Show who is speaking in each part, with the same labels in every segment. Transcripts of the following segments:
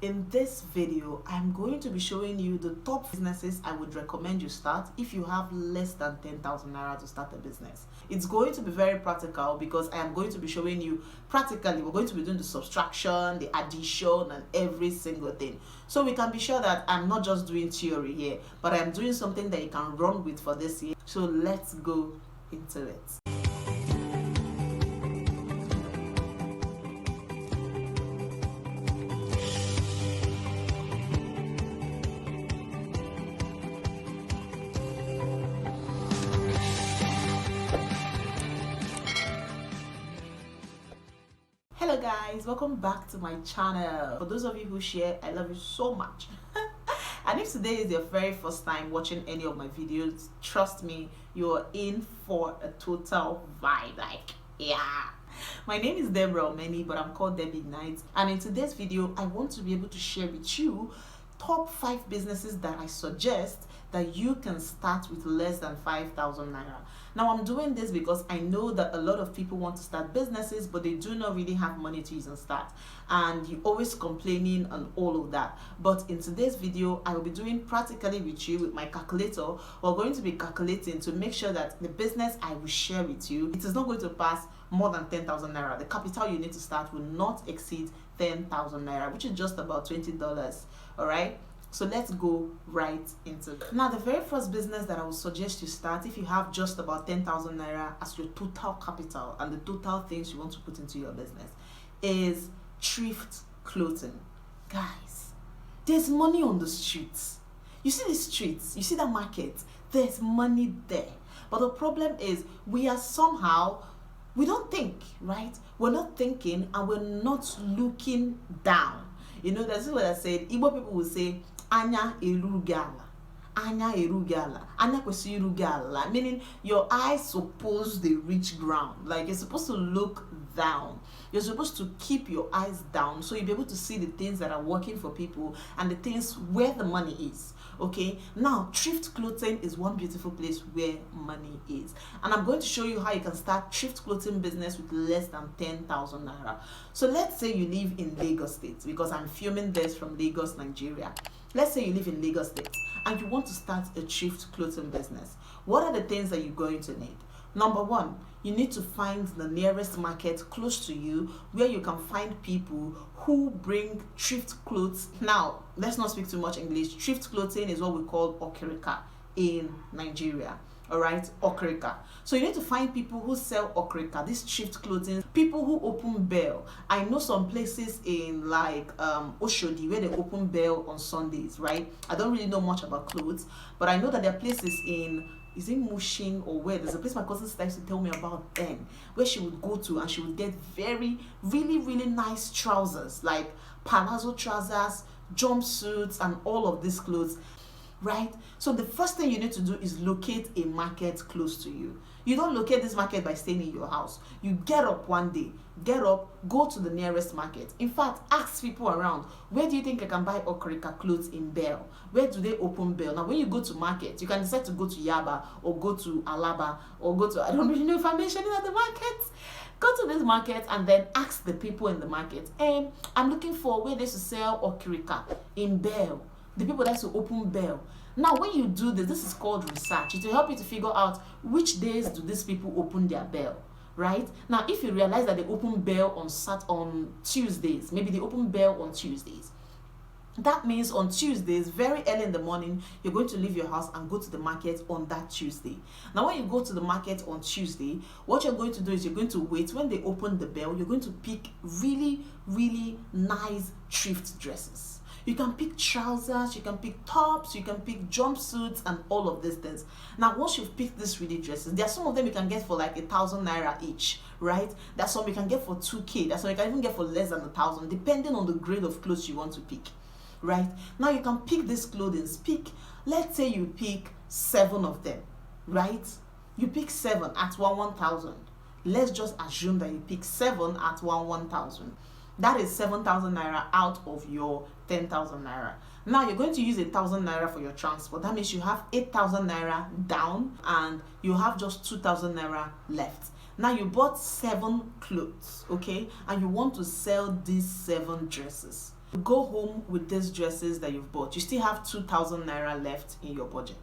Speaker 1: In this video, I'm going to be showing you the top businesses I would recommend you start if you have less than 10,000 naira to start a business. It's going to be very practical because I am going to be showing you practically. We're going to be doing the subtraction, the addition, and every single thing. So we can be sure that I'm not just doing theory here, but I'm doing something that you can run with for this year. So let's go into it. Hello guys, welcome back to my channel. For those of you who share, I love you so much. And if today is your very first time watching any of my videos, trust me, you're in for a total vibe. My name is Deborah Omeni, but I'm called Debbie Knight, and in today's video I want to be able to share with you top 5 businesses that I suggest that you can start with less than 5,000 naira. Now I'm doing this because I know that a lot of people want to start businesses, but they do not really have money to even start, and you're always complaining and all of that. But in today's video, I will be doing practically with you with my calculator. We're going to be calculating to make sure that the business I will share with you, it is not going to pass more than 10,000 naira. The capital you need to start will not exceed 10,000 naira, which is just about $20. All right, so let's go right into it. Now the very first business that I would suggest you start if you have just about 10,000 naira as your total capital and the total things you want to put into your business is Thrift Clothing. Guys, there's money on the streets. You see the streets, you see the market, there's money there. But the problem is we don't think, right? We're not thinking and we're not looking down. You know, that's what I said. Igbo people will say, Anya erugala. Anya erugala. Anya kwesi erugala. Meaning your eyes supposed to reach ground. Like you're supposed to look down. You're supposed to keep your eyes down so you'll be able to see the things that are working for people and the things where the money is. Okay, now Thrift Clothing is one beautiful place where money is, and I'm going to show you how you can start Thrift Clothing business with less than 10,000 naira. So let's say you live in Lagos State, because I'm filming this from Lagos, Nigeria. Let's say you live in Lagos State and you want to start a Thrift Clothing business. What are the things that you're going to need? Number one, you need to find the nearest market close to you where you can find people who bring thrift clothes. Now, let's not speak too much English. Thrift clothing is what we call okrika in Nigeria. All right, okrika. So you need to find people who sell okrika, this thrift clothing, people who open bell. I know some places in like Oshodi where they open bell on Sundays, right? I don't really know much about clothes, but I know that there are places in, is it Mushin or where? There's a place my cousin used to tell me about then, where she would go to and she would get really nice trousers, like palazzo trousers, jumpsuits, and all of these clothes, right? So the first thing you need to do is locate a market close to you. You don't locate this market by staying in your house. You get up one day, go to the nearest market. In fact, ask people around, where do you think I can buy okrika clothes in Bell? Where do they open Bell? Now when you go to market, you can decide to go to Yaba or go to Alaba or go to, I don't really know if I'm mentioning at the markets. Go to this market and then ask the people in the market, and I'm looking for where they should sell okrika in Bell. The people that should open Bell. Now when you do this is called research. It will help you to figure out which days do these people open their bell, right? Now if you realize that they open bell on Tuesdays, maybe they open bell on Tuesdays, that means on Tuesdays, very early in the morning, you're going to leave your house and go to the market on that Tuesday. Now when you go to the market on Tuesday, what you're going to do is you're going to wait. When they open the bell, you're going to pick really nice thrift dresses. You can pick trousers, you can pick tops, you can pick jumpsuits, and all of these things. Now, once you've picked these really dresses, there are some of them you can get for like 1,000 naira each, right? There's some you can get for 2K. There's some you can even get for less than 1,000, depending on the grade of clothes you want to pick, right? Now, you can pick these clothing. Let's say you pick 7 of them, right? You pick 7 at 1,000. Let's just assume that you pick 7 at 1,000. That is 7,000 naira out of your 10,000 naira. Now you're going to use 1,000 naira for your transport. That means you have 8,000 naira down and you have just 2,000 naira left. Now you bought 7 clothes, okay, and you want to sell these 7 dresses. Go home with these dresses that you've bought. You still have 2,000 naira left in your budget.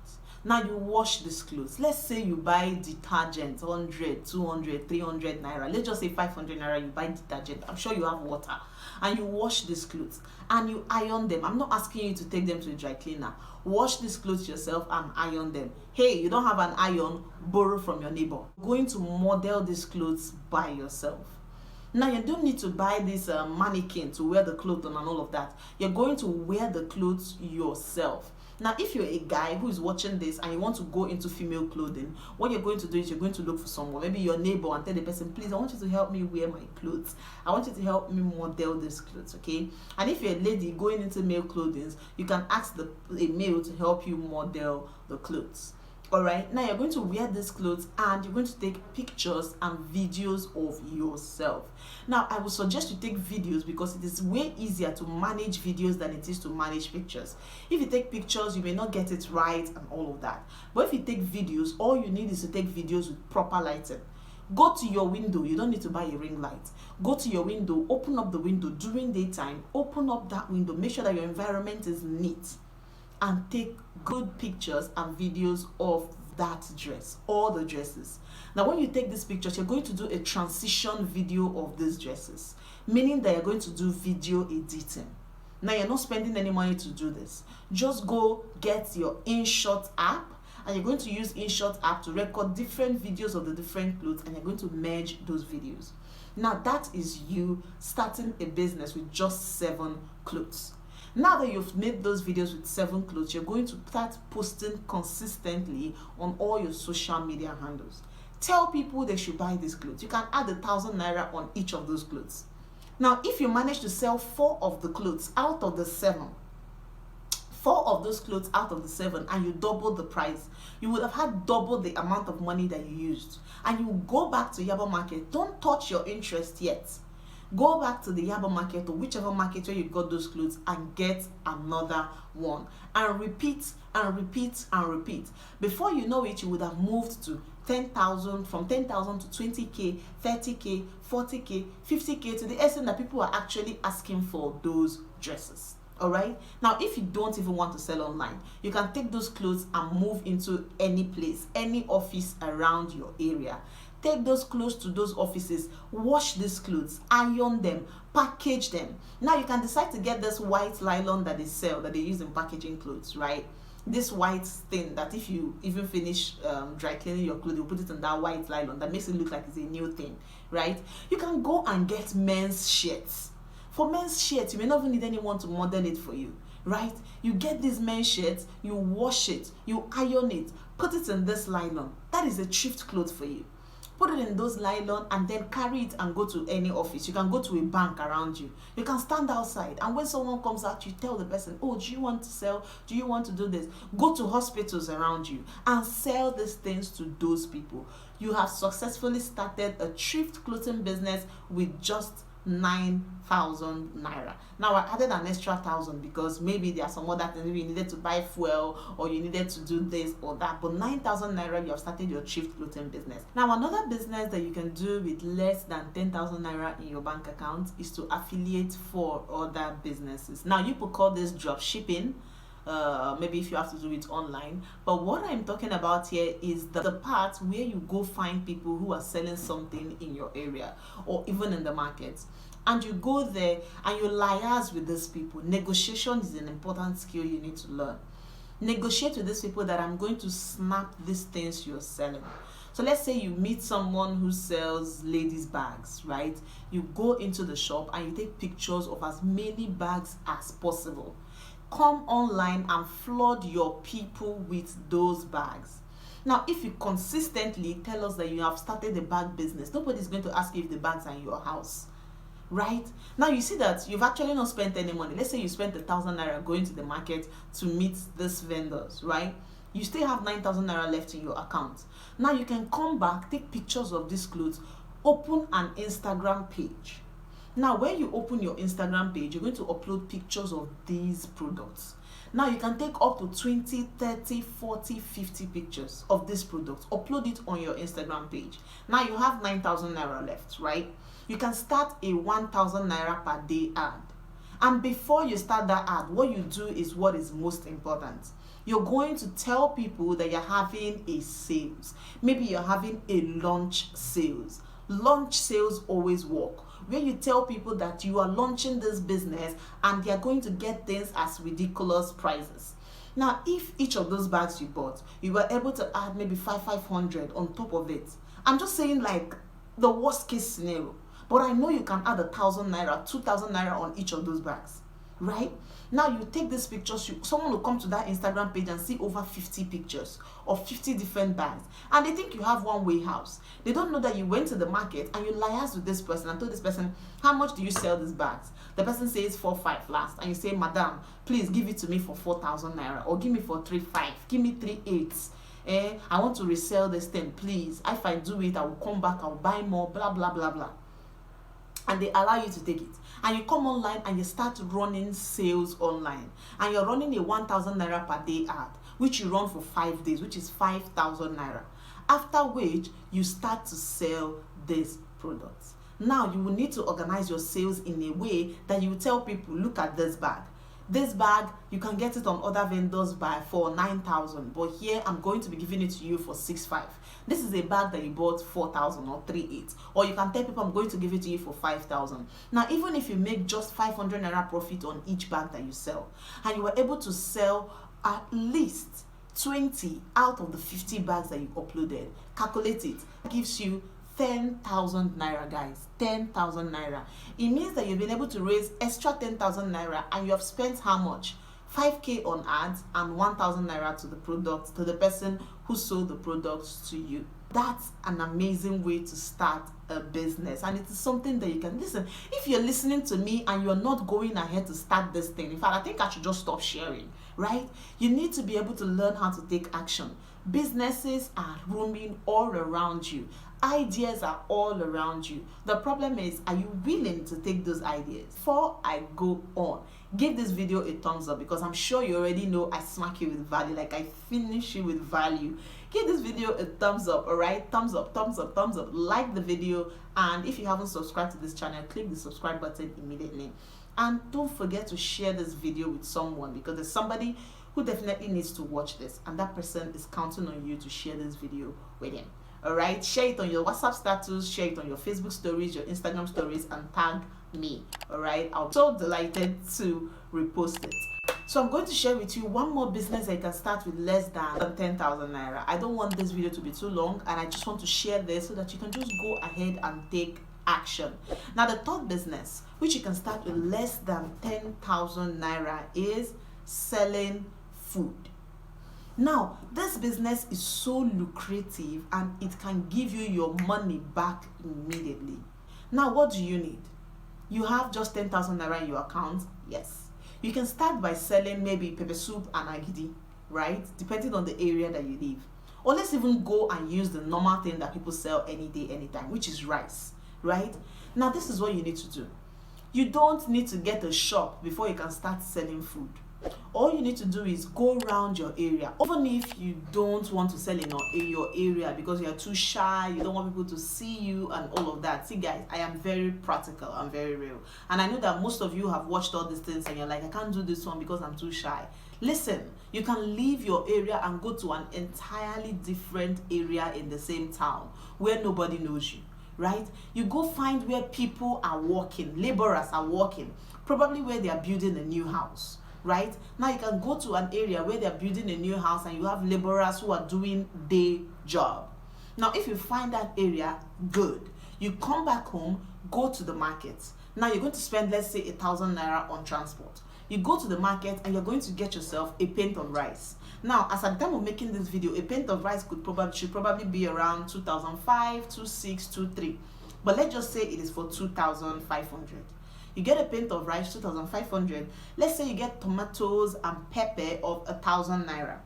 Speaker 1: Now you wash these clothes. Let's say you buy detergent, 100, 200, 300 naira. Let's just say 500 naira, you buy detergent. I'm sure you have water. And you wash these clothes and you iron them. I'm not asking you to take them to a dry cleaner. Wash these clothes yourself and iron them. Hey, you don't have an iron, borrow from your neighbor. You're going to model these clothes by yourself. Now you don't need to buy this mannequin to wear the clothes on and all of that. You're going to wear the clothes yourself. Now, if you're a guy who is watching this and you want to go into female clothing, what you're going to do is you're going to look for someone, maybe your neighbor, and tell the person, please, I want you to help me wear my clothes. I want you to help me model these clothes, okay? And if you're a lady going into male clothing, you can ask a male to help you model the clothes. All right, now you're going to wear these clothes and you're going to take pictures and videos of yourself. Now, I would suggest you take videos because it is way easier to manage videos than it is to manage pictures. If you take pictures, you may not get it right and all of that. But if you take videos, all you need is to take videos with proper lighting. Go to your window. You don't need to buy a ring light. Go to your window, open up the window during daytime, open up that window, make sure that your environment is neat, and take good pictures and videos of that dress, all the dresses. Now, when you take these pictures, you're going to do a transition video of these dresses, meaning that you're going to do video editing. Now, you're not spending any money to do this. Just go get your InShot app, and you're going to use InShot app to record different videos of the different clothes, and you're going to merge those videos. Now, that is you starting a business with just 7 clothes. Now that you've made those videos with 7 clothes, you're going to start posting consistently on all your social media handles. Tell people they should buy these clothes. You can add 1,000 naira on each of those clothes. Now, if you manage to sell 4 of the clothes out of the 7, 4 of those clothes out of the 7, and you double the price, you would have had double the amount of money that you used. And you go back to Yaba Market. Don't touch your interest yet. Go back to the Yaba Market or whichever market where you got those clothes and get another one. And repeat and repeat and repeat. Before you know it, you would have moved to 10,000, from 10,000 to 20K, 30K, 40K, 50K, to the extent that people are actually asking for those dresses. All right. Now, if you don't even want to sell online, you can take those clothes and move into any place, any office around your area. Take those clothes to those offices, wash these clothes, iron them, package them. Now you can decide to get this white nylon that they sell, that they use in packaging clothes, right? This white thing that if you even finish dry cleaning your clothes, you put it in that white nylon that makes it look like it's a new thing, right? You can go and get men's shirts. For men's shirts, you may not even need anyone to model it for you, right? You get these men's shirts, you wash it, you iron it, put it in this nylon. That is a thrift cloth for you. Put it in those nylon and then carry it and go to any office. You can go to a bank around you. You can stand outside, and when someone comes out, you tell the person, oh, do you want to sell? Do you want to do this? Go to hospitals around you and sell these things to those people. You have successfully started a thrift clothing business with just 9,000 naira. Now I added an extra 1,000 because maybe there are some other things. Maybe you needed to buy fuel or you needed to do this or that. But 9,000 naira, you have started your thrift clothing business. Now, another business that you can do with less than 10,000 naira in your bank account is to affiliate for other businesses. Now, you could call this drop shipping. Maybe if you have to do it online. But what I'm talking about here is the part where you go find people who are selling something in your area or even in the market, and you go there and you liaise with these people. Negotiation is an important skill you need to learn. Negotiate with these people that I'm going to snap these things you're selling. So let's say you meet someone who sells ladies' bags, right? You go into the shop and you take pictures of as many bags as possible. Come online and flood your people with those bags. Now, if you consistently tell us that you have started a bag business, nobody's going to ask you if the bags are in your house, right? Now, you see that you've actually not spent any money. Let's say you spent 1,000 naira going to the market to meet these vendors, right? You still have 9,000 naira left in your account. Now, you can come back, take pictures of these clothes, open an Instagram page. Now, when you open your Instagram page, you're going to upload pictures of these products. Now, you can take up to 20, 30, 40, 50 pictures of this product. Upload it on your Instagram page. Now, you have 9,000 naira left, right? You can start a 1,000 naira per day ad. And before you start that ad, what you do is what is most important. You're going to tell people that you're having a sales. Maybe you're having a launch sales. Launch sales always work, where you tell people that you are launching this business and they are going to get things as ridiculous prices. Now, if each of those bags you bought, you were able to add maybe 500 on top of it. I'm just saying, like, the worst case scenario. But I know you can add 1,000 naira, 2,000 naira on each of those bags, right? Now you take these pictures, someone will come to that Instagram page and see over 50 pictures of 50 different bags, and they think you have one warehouse. They don't know that you went to the market and you liaised with this person and told this person, how much do you sell these bags? The person says 4,500 last, and you say, madam, please give it to me for 4,000 naira, or give me for 3,500, give me 3,800. I want to resell this thing, please. If I do it, I will come back, I will buy more, blah blah blah blah. And they allow you to take it, and you come online and you start running sales online, and you're running a 1,000 naira per day ad, which you run for 5 days, which is 5,000 naira, after which you start to sell these products. Now you will need to organize your sales in a way that you tell people, look at this bag. This bag, you can get it on other vendors for 9,000, but here I'm going to be giving it to you for 6,500. This is a bag that you bought 4,000 or 3,800, or you can tell people I'm going to give it to you for 5,000. Now, even if you make just 500 naira profit on each bag that you sell, and you were able to sell at least 20 out of the 50 bags that you uploaded, calculate it, gives you 10,000 naira, guys. 10,000 naira. It means that you've been able to raise extra 10,000 naira, and you have spent how much? 5k on ads and 1,000 naira to the product, to the person who sold the products to you. That's an amazing way to start a business, and it is something that you can listen. If you're listening to me and you're not going ahead to start this thing, in fact, I think I should just stop sharing, right? You need to be able to learn how to take action. Businesses are roaming all around you. Ideas are all around you. The problem is, are you willing to take those ideas? Before I go on, give this video a thumbs up, because I'm sure you already know I smack you with value, like I finish you with value. Give this video a thumbs up, all right? Thumbs up, thumbs up, thumbs up. Like the video, and if you haven't subscribed to this channel, click the subscribe button immediately. And don't forget to share this video with someone, because there's somebody who definitely needs to watch this, and that person is counting on you to share this video with him. All right, share it on your WhatsApp status, share it on your Facebook stories, your Instagram stories, and tag me. All right, I'm so delighted to repost it. So I'm going to share with you one more business that you can start with less than 10,000 naira. I don't want this video to be too long, and I just want to share this so that you can just go ahead and take action. Now, the third business, which you can start with less than 10,000 naira, is selling food. Now, this business is so lucrative, and it can give you your money back immediately. Now, what do you need? You have just 10,000 naira in your account? Yes. You can start by selling maybe pepper soup and agidi, right? Depending on the area that you live. Or let's even go and use the normal thing that people sell any day, anytime, which is rice, right? Now, this is what you need to do. You don't need to get a shop before you can start selling food. All you need to do is go around your area. Even if you don't want to sell in your area because you're too shy, you don't want people to see you and all of that. See, guys, I am very practical, I'm very real, and I know that most of you have watched all these things and you're like, I can't do this one because I'm too shy. Listen, you can leave your area and go to an entirely different area in the same town where nobody knows you, right? You go find where people are working, laborers are working, probably where they are building a new house. Right now, you can go to an area where they're building a new house and you have laborers who are doing their job. Now, if you find that area good, you come back home, go to the market. Now you're going to spend, let's say, 1,000 naira on transport. You go to the market and you're going to get yourself a pint of rice. Now, as at the time of making this video, a pint of rice should probably be around 2,500, 2,600, 2,300. But let's just say it is for 2,500. You get a pint of rice, 2,500. Let's say you get tomatoes and pepper of 1,000 naira,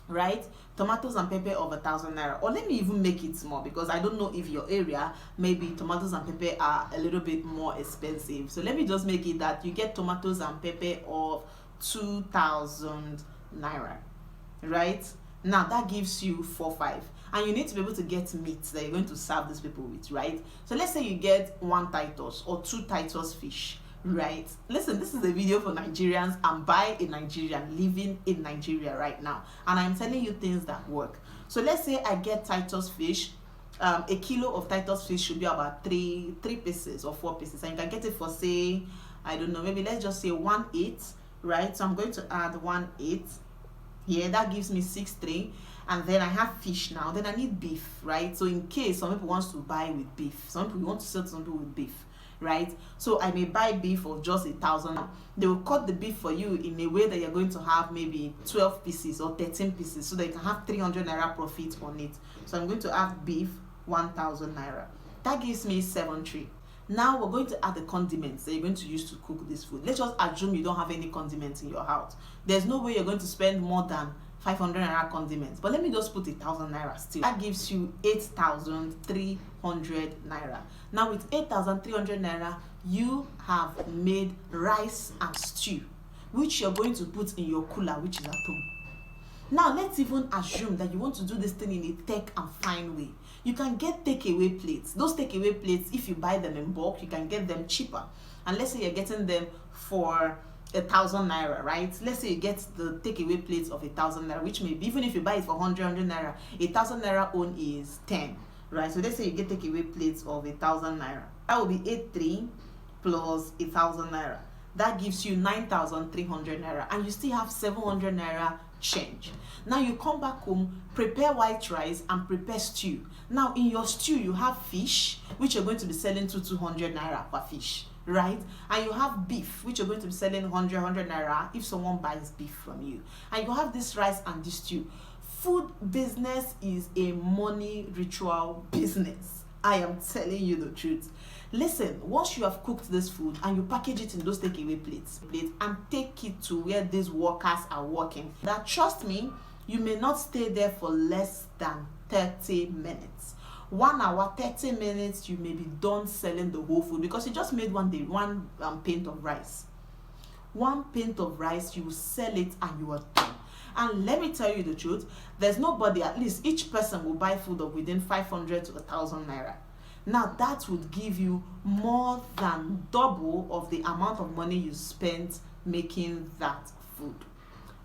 Speaker 1: right? Tomatoes and pepper of 1,000 naira. Or let me even make it small, because I don't know if your area, maybe tomatoes and pepper are a little bit more expensive. So let me just make it that you get tomatoes and pepper of 2,000 naira, right? Now that gives you 4,500. And you need to be able to get meat that you're going to serve these people with, right? So let's say you get 1 Titus or 2 Titus fish, right? Listen, this is a video for Nigerians and by a Nigerian living in Nigeria right now, and I'm telling you things that work. So let's say I get Titus fish. A kilo of Titus fish should be about three pieces or 4 pieces, and you can get it for, say, I don't know, maybe let's just say 1/8, right? So I'm going to add 1/8 here. That gives me 6/3. And then I have fish now. Then I need beef, right? So in case some people wants to buy with beef, some people want to sell to some people with beef, right? So I may buy beef of just 1,000. They will cut the beef for you in a way that you're going to have maybe 12 pieces or 13 pieces, so that you can have 300 naira profit on it. So I'm going to have beef 1,000 naira. That gives me 7/3. Now we're going to add the condiments that you're going to use to cook this food. Let's just assume you don't have any condiments in your house. There's no way you're going to spend more than 500 naira condiments, but let me just put 1,000 naira still. That gives you 8,300 naira. Now with 8,300 naira, you have made rice and stew, which you're going to put in your cooler, which is at home. Now let's even assume that you want to do this thing in a tech and fine way. You can get takeaway plates. Those takeaway plates, if you buy them in bulk, you can get them cheaper. And let's say you're getting them for 1,000 naira, right? Let's say you get the takeaway plates of 1,000 naira, which may be, even if you buy it for 100 naira, 1,000 naira own is 10, right? So let's say you get takeaway plates of 1,000 naira. That will be 8,3 plus 1,000 naira. That gives you 9,300 naira, and you still have 700 naira change. Now you come back home, prepare white rice and prepare stew. Now in your stew you have fish, which you're going to be selling to 200 naira per fish, right? And you have beef, which you're going to be selling 100 naira if someone buys beef from you. And you have this rice and this stew. Food business is a money ritual business. I am telling you the truth. Listen, once you have cooked this food and you package it in those takeaway plates and take it to where these workers are working, that, trust me, you may not stay there for less than 30 minutes. 1 hour, 30 minutes, you may be done selling the whole food, because you just made one pint of rice. 1 pint of rice, you sell it and you are done. And let me tell you the truth, there's nobody, at least each person will buy food of within 500 to 1,000 naira. Now that would give you more than double of the amount of money you spent making that food.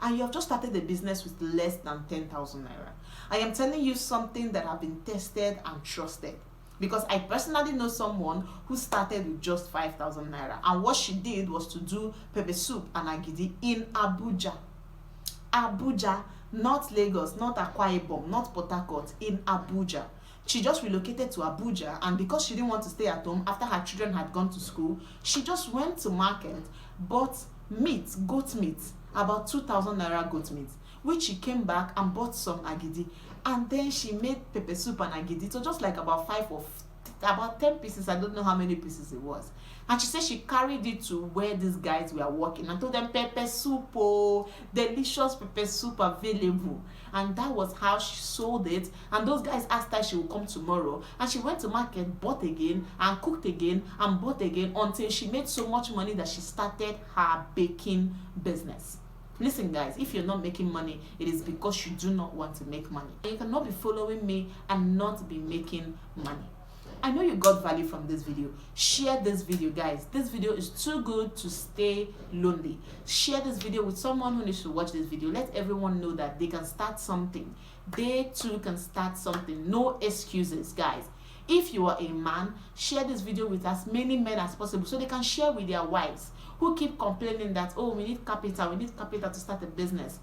Speaker 1: And you have just started a business with less than 10,000 naira. I am telling you something that have been tested and trusted, because I personally know someone who started with just 5,000 naira, and what she did was to do pepper soup and agidi in Abuja. Abuja, not Lagos, not Akwa Ibom, not Port Harcourt, in Abuja. She just relocated to Abuja, and because she didn't want to stay at home after her children had gone to school, she just went to market, bought meat, goat meat, about 2,000 naira goat meat, which she came back and bought some agidi, and then she made pepper soup and agidi. So just like about 10 pieces, I don't know how many pieces it was. And she said she carried it to where these guys were working and told them, pepper soup, oh, delicious pepper soup available. And that was how she sold it. And those guys asked her she would come tomorrow, and she went to market, bought again and cooked again and bought again, until she made so much money that she started her baking business. Listen guys, if you're not making money, it is because you do not want to make money. And you cannot be following me and not be making money. I know you got value from this video. Share this video, guys. This video is too good to stay lonely. Share this video with someone who needs to watch this video. Let everyone know that they can start something. They too can start something. No excuses, guys. If you are a man, share this video with as many men as possible, so they can share with their wives who keep complaining that, oh, we need capital to start a business.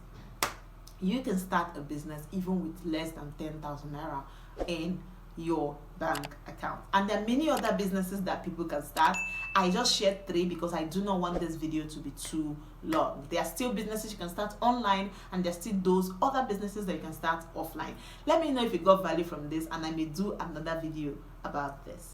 Speaker 1: You can start a business even with less than 10,000 naira in your bank account. And there are many other businesses that people can start. I just shared 3 because I do not want this video to be too long. There are still businesses you can start online, and there are still those other businesses that you can start offline. Let me know if you got value from this, and I may do another video about this.